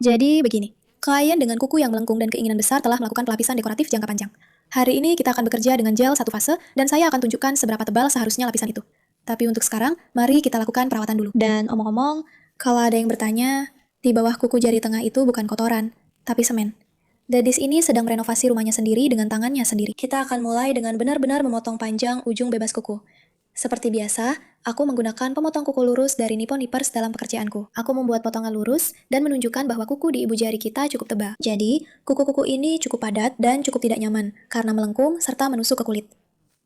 Jadi begini, klien dengan kuku yang melengkung dan keinginan besar telah melakukan pelapisan dekoratif jangka panjang. Hari ini kita akan bekerja dengan gel satu fase dan saya akan tunjukkan seberapa tebal seharusnya lapisan itu. Tapi untuk sekarang, mari kita lakukan perawatan dulu. Dan omong-omong, kalau ada yang bertanya, di bawah kuku jari tengah itu bukan kotoran, tapi semen. Gadis ini sedang merenovasi rumahnya sendiri dengan tangannya sendiri. Kita akan mulai dengan benar-benar memotong panjang ujung bebas kuku. Seperti biasa, aku menggunakan pemotong kuku lurus dari Nippon Nippers dalam pekerjaanku. Aku membuat potongan lurus dan menunjukkan bahwa kuku di ibu jari kita cukup tebal. Jadi, kuku-kuku ini cukup padat dan cukup tidak nyaman karena melengkung serta menusuk ke kulit.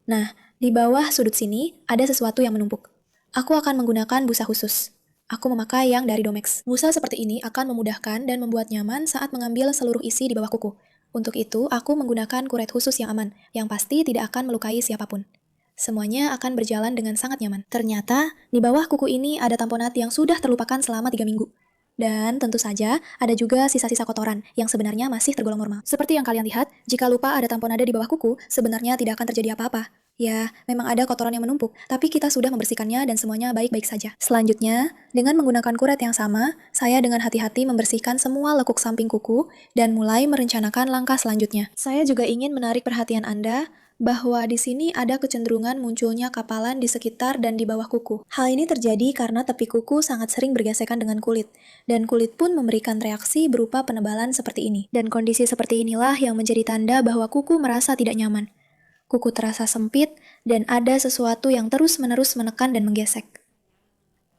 Nah, di bawah sudut sini ada sesuatu yang menumpuk. Aku akan menggunakan busa khusus. Aku memakai yang dari Domex. Busa seperti ini akan memudahkan dan membuat nyaman saat mengambil seluruh isi di bawah kuku. Untuk itu, aku menggunakan kuret khusus yang aman, yang pasti tidak akan melukai siapapun. Semuanya akan berjalan dengan sangat nyaman. Ternyata, di bawah kuku ini ada tamponat yang sudah terlupakan selama 3 minggu. Dan tentu saja, ada juga sisa-sisa kotoran yang sebenarnya masih tergolong normal. Seperti yang kalian lihat, jika lupa ada tamponade di bawah kuku, sebenarnya tidak akan terjadi apa-apa. Ya, memang ada kotoran yang menumpuk, tapi kita sudah membersihkannya dan semuanya baik-baik saja. Selanjutnya, dengan menggunakan kuret yang sama, saya dengan hati-hati membersihkan semua lekuk samping kuku dan mulai merencanakan langkah selanjutnya. Saya juga ingin menarik perhatian Anda bahwa di sini ada kecenderungan munculnya kapalan di sekitar dan di bawah kuku. Hal ini terjadi karena tepi kuku sangat sering bergesekan dengan kulit, dan kulit pun memberikan reaksi berupa penebalan seperti ini. Dan kondisi seperti inilah yang menjadi tanda bahwa kuku merasa tidak nyaman. Kuku terasa sempit, dan ada sesuatu yang terus-menerus menekan dan menggesek.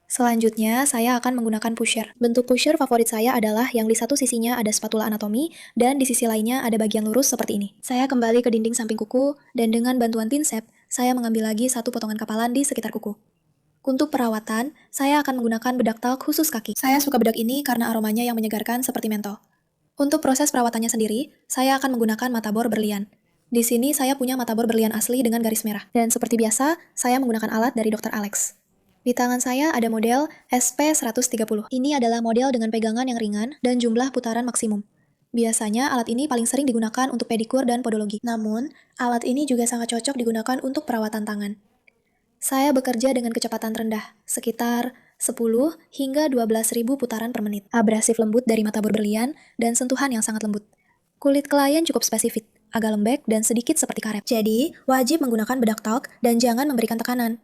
Selanjutnya, saya akan menggunakan pusher. Bentuk pusher favorit saya adalah yang di satu sisinya ada spatula anatomi, dan di sisi lainnya ada bagian lurus seperti ini. Saya kembali ke dinding samping kuku, dan dengan bantuan pinsep, saya mengambil lagi satu potongan kapalan di sekitar kuku. Untuk perawatan, saya akan menggunakan bedak talk khusus kaki. Saya suka bedak ini karena aromanya yang menyegarkan seperti mentol. Untuk proses perawatannya sendiri, saya akan menggunakan mata bor berlian. Di sini saya punya mata bor berlian asli dengan garis merah. Dan seperti biasa, saya menggunakan alat dari Dr. Alex. Di tangan saya ada model SP130. Ini adalah model dengan pegangan yang ringan dan jumlah putaran maksimum. Biasanya alat ini paling sering digunakan untuk pedikur dan podologi. Namun, alat ini juga sangat cocok digunakan untuk perawatan tangan. Saya bekerja dengan kecepatan rendah, sekitar 10 hingga 12.000 putaran per menit. Abrasif lembut dari mata bor berlian dan sentuhan yang sangat lembut. Kulit klien cukup spesifik, agak lembek dan sedikit seperti karet. Jadi, wajib menggunakan bedak talk dan jangan memberikan tekanan.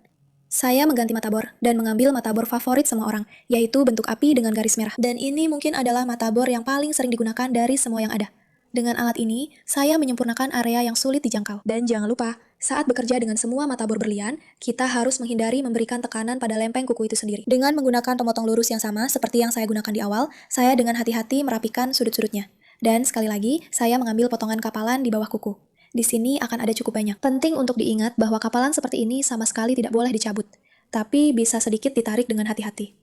Saya mengganti mata bor dan mengambil mata bor favorit semua orang, yaitu bentuk api dengan garis merah. Dan ini mungkin adalah mata bor yang paling sering digunakan dari semua yang ada. Dengan alat ini, saya menyempurnakan area yang sulit dijangkau. Dan jangan lupa, saat bekerja dengan semua mata bor berlian, kita harus menghindari memberikan tekanan pada lempeng kuku itu sendiri. Dengan menggunakan pemotong lurus yang sama seperti yang saya gunakan di awal, saya dengan hati-hati merapikan sudut-sudutnya. Dan sekali lagi, saya mengambil potongan kapalan di bawah kuku. Di sini akan ada cukup banyak. Penting untuk diingat bahwa kapalan seperti ini sama sekali tidak boleh dicabut, tapi bisa sedikit ditarik dengan hati-hati.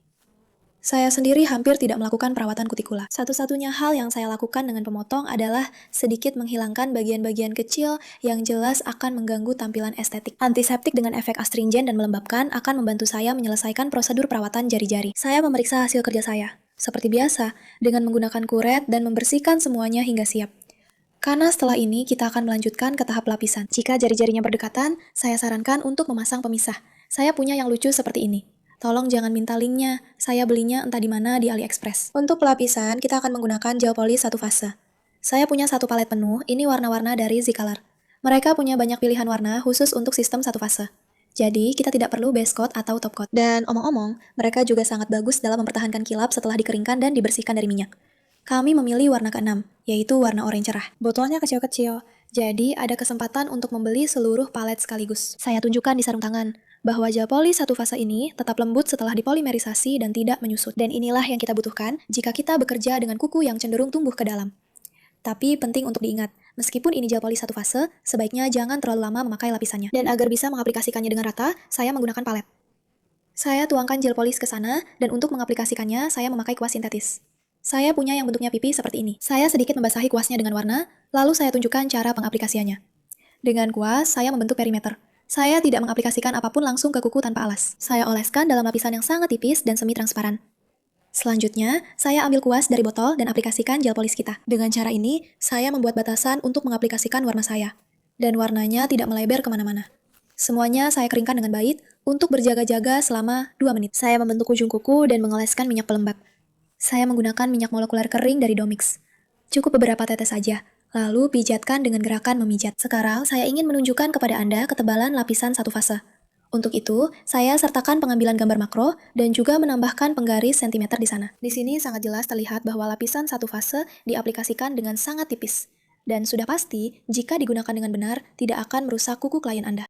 Saya sendiri hampir tidak melakukan perawatan kutikula. Satu-satunya hal yang saya lakukan dengan pemotong adalah sedikit menghilangkan bagian-bagian kecil yang jelas akan mengganggu tampilan estetik. Antiseptik dengan efek astringen dan melembabkan akan membantu saya menyelesaikan prosedur perawatan jari-jari. Saya memeriksa hasil kerja saya, seperti biasa, dengan menggunakan kuret dan membersihkan semuanya hingga siap. Karena setelah ini kita akan melanjutkan ke tahap lapisan. Jika jari-jarinya berdekatan, saya sarankan untuk memasang pemisah. Saya punya yang lucu seperti ini. Tolong jangan minta linknya, saya belinya entah di mana di AliExpress. Untuk pelapisan, kita akan menggunakan gel polish satu fase. Saya punya satu palet penuh, ini warna-warna dari Z-Color. Mereka punya banyak pilihan warna khusus untuk sistem satu fase. Jadi, kita tidak perlu base coat atau top coat. Dan omong-omong, mereka juga sangat bagus dalam mempertahankan kilap setelah dikeringkan dan dibersihkan dari minyak. Kami memilih warna ke-6, yaitu warna oranye cerah. Botolnya kecil-kecil, jadi ada kesempatan untuk membeli seluruh palet sekaligus. Saya tunjukkan di sarung tangan bahwa gel polish satu fase ini tetap lembut setelah dipolimerisasi dan tidak menyusut. Dan inilah yang kita butuhkan jika kita bekerja dengan kuku yang cenderung tumbuh ke dalam. Tapi penting untuk diingat, meskipun ini gel polish satu fase, sebaiknya jangan terlalu lama memakai lapisannya. Dan agar bisa mengaplikasikannya dengan rata, saya menggunakan palet. Saya tuangkan gel polish ke sana, dan untuk mengaplikasikannya, saya memakai kuas sintetis. Saya punya yang bentuknya pipi seperti ini. Saya sedikit membasahi kuasnya dengan warna, lalu saya tunjukkan cara pengaplikasiannya. Dengan kuas, saya membentuk perimeter. Saya tidak mengaplikasikan apapun langsung ke kuku tanpa alas. Saya oleskan dalam lapisan yang sangat tipis dan semi transparan. Selanjutnya, saya ambil kuas dari botol dan aplikasikan gel polish kita. Dengan cara ini, saya membuat batasan untuk mengaplikasikan warna saya. Dan warnanya tidak melebar kemana-mana. Semuanya saya keringkan dengan baik untuk berjaga-jaga selama 2 menit. Saya membentuk ujung kuku dan mengoleskan minyak pelembab. Saya menggunakan minyak molekuler kering dari Domix. Cukup beberapa tetes saja, lalu pijatkan dengan gerakan memijat. Sekarang saya ingin menunjukkan kepada Anda ketebalan lapisan satu fase. Untuk itu, saya sertakan pengambilan gambar makro dan juga menambahkan penggaris sentimeter di sana. Di sini sangat jelas terlihat bahwa lapisan satu fase diaplikasikan dengan sangat tipis. Dan sudah pasti, jika digunakan dengan benar, tidak akan merusak kuku klien Anda.